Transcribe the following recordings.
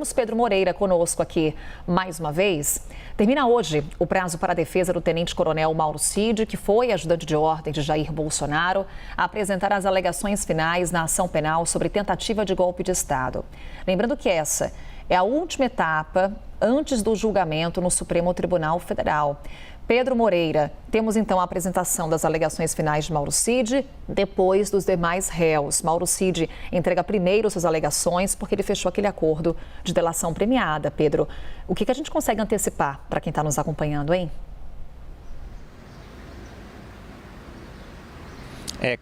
Temos Pedro Moreira conosco aqui mais uma vez. Termina hoje o prazo para a defesa do tenente-coronel Mauro Cid, que foi ajudante de ordem de Jair Bolsonaro, a apresentar as alegações finais na ação penal sobre tentativa de golpe de Estado. Lembrando que essa é a última etapa antes do julgamento no Supremo Tribunal Federal. Pedro Moreira, temos então a apresentação das alegações finais de Mauro Cid, depois dos demais réus. Mauro Cid entrega primeiro suas alegações porque ele fechou aquele acordo de delação premiada. Pedro, o que a gente consegue antecipar para quem está nos acompanhando, hein?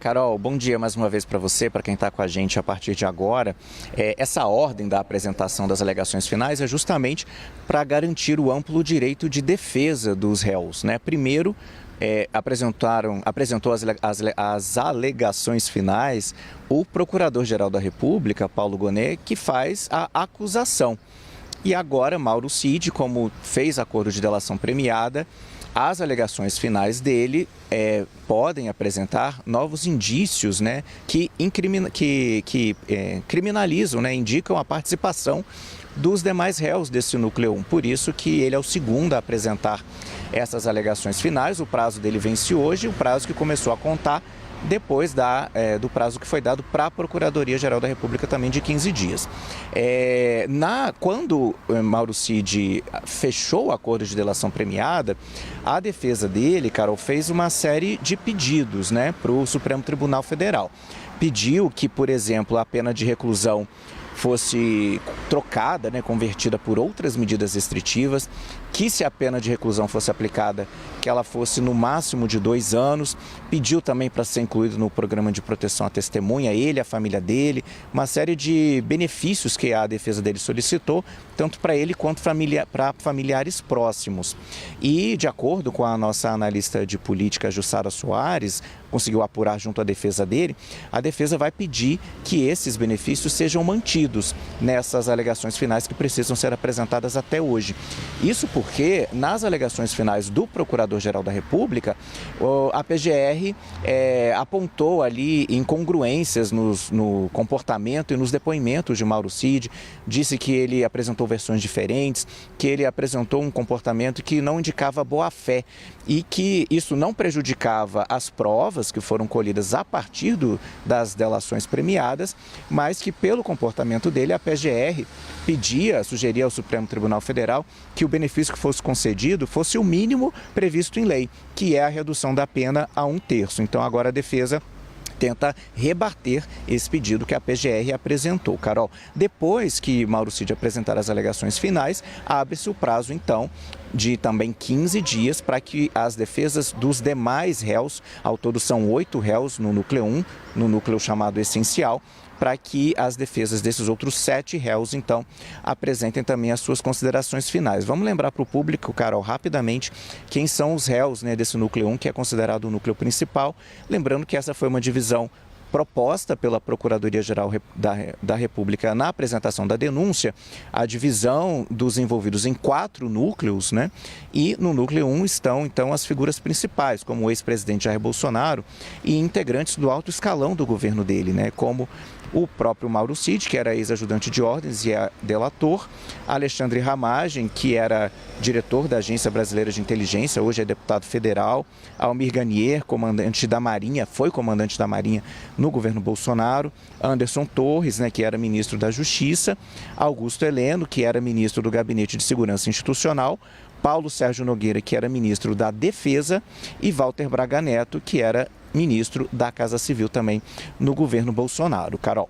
Carol, bom dia mais uma vez para você, para quem está com a gente a partir de agora. Essa ordem da apresentação das alegações finais é justamente para garantir o amplo direito de defesa dos réus, né? Primeiro, apresentou as alegações finais o Procurador-Geral da República, Paulo Gonet, que faz a acusação. E agora, Mauro Cid, como fez acordo de delação premiada, as alegações finais dele podem apresentar novos indícios, né, que criminalizam, né, indicam a participação dos demais réus desse núcleo 1. Por isso que ele é o segundo a apresentar essas alegações finais. O prazo dele vence hoje, o prazo que começou a contar depois do prazo que foi dado para a Procuradoria-Geral da República também de 15 dias. Quando Mauro Cid fechou o acordo de delação premiada, a defesa dele, Carol, fez uma série de pedidos, né, para o Supremo Tribunal Federal. Pediu que, por exemplo, a pena de reclusão fosse trocada, né, convertida por outras medidas restritivas, que se a pena de reclusão fosse aplicada, que ela fosse no máximo de 2 anos, pediu também para ser incluído no programa de proteção à testemunha, ele, a família dele, uma série de benefícios que a defesa dele solicitou, tanto para ele quanto para familiares próximos. E, de acordo com a nossa analista de política, Jussara Soares, conseguiu apurar junto à defesa dele, a defesa vai pedir que esses benefícios sejam mantidos nessas alegações finais que precisam ser apresentadas até hoje. Isso porque, nas alegações finais do Procurador-Geral da República, a PGR apontou ali incongruências no comportamento e nos depoimentos de Mauro Cid, disse que ele apresentou versões diferentes, que ele apresentou um comportamento que não indicava boa-fé e que isso não prejudicava as provas que foram colhidas a partir das delações premiadas, mas que pelo comportamento dele a PGR sugeria ao Supremo Tribunal Federal que o benefício que fosse concedido fosse o mínimo previsto em lei, que é a redução da pena a 1/3. Então agora a defesa tenta rebater esse pedido que a PGR apresentou. Carol, depois que Mauro Cid apresentar as alegações finais, abre-se o prazo, então, de também 15 dias para que as defesas dos demais réus, ao todo são 8 réus no núcleo 1, no núcleo chamado essencial, para que as defesas desses outros 7 réus, então, apresentem também as suas considerações finais. Vamos lembrar para o público, Carol, rapidamente, quem são os réus, né, desse núcleo 1, que é considerado o núcleo principal. Lembrando que essa foi uma divisão proposta pela Procuradoria-Geral da República na apresentação da denúncia, a divisão dos envolvidos em 4 núcleos, né? E no núcleo 1 estão, então, as figuras principais, como o ex-presidente Jair Bolsonaro e integrantes do alto escalão do governo dele, né? Como o próprio Mauro Cid, que era ex-ajudante de ordens e é delator, Alexandre Ramagem, que era diretor da Agência Brasileira de Inteligência, hoje é deputado federal, Almir Ganier, comandante da Marinha, foi comandante da Marinha no governo Bolsonaro, Anderson Torres, né, que era ministro da Justiça, Augusto Heleno, que era ministro do Gabinete de Segurança Institucional, Paulo Sérgio Nogueira, que era ministro da Defesa, e Walter Braga Neto, que era ministro da Casa Civil também no governo Bolsonaro. Carol.